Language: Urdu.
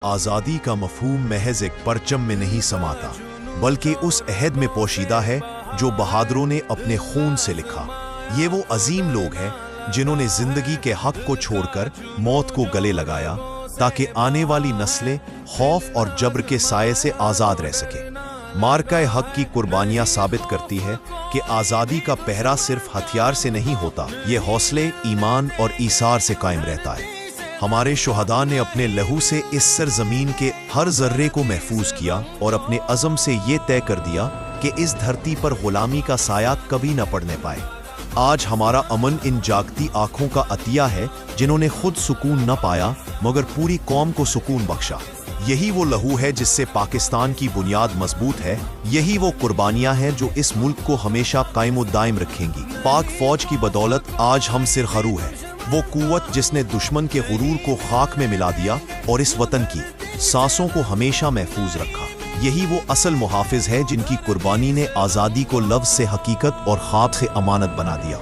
آزادی کا مفہوم محض ایک پرچم میں نہیں سماتا، بلکہ اس عہد میں پوشیدہ ہے جو بہادروں نے اپنے خون سے لکھا۔ یہ وہ عظیم لوگ ہیں جنہوں نے زندگی کے حق کو چھوڑ کر موت کو گلے لگایا تاکہ آنے والی نسلیں خوف اور جبر کے سائے سے آزاد رہ سکیں۔ مارکہ حق کی قربانیاں ثابت کرتی ہے کہ آزادی کا پہرا صرف ہتھیار سے نہیں ہوتا، یہ حوصلے، ایمان اور ایثار سے قائم رہتا ہے۔ ہمارے شہداء نے اپنے لہو سے اس سرزمین کے ہر ذرے کو محفوظ کیا اور اپنے عزم سے یہ طے کر دیا کہ اس دھرتی پر غلامی کا سایہ کبھی نہ پڑنے پائے۔ آج ہمارا امن ان جاگتی آنکھوں کا عطیہ ہے جنہوں نے خود سکون نہ پایا مگر پوری قوم کو سکون بخشا۔ یہی وہ لہو ہے جس سے پاکستان کی بنیاد مضبوط ہے، یہی وہ قربانیاں ہیں جو اس ملک کو ہمیشہ قائم و دائم رکھیں گی۔ پاک فوج کی بدولت آج ہم سرخرو ہے، وہ قوت جس نے دشمن کے غرور کو خاک میں ملا دیا اور اس وطن کی سانسوں کو ہمیشہ محفوظ رکھا۔ یہی وہ اصل محافظ ہے جن کی قربانی نے آزادی کو لفظ سے حقیقت اور خواب سے امانت بنا دیا۔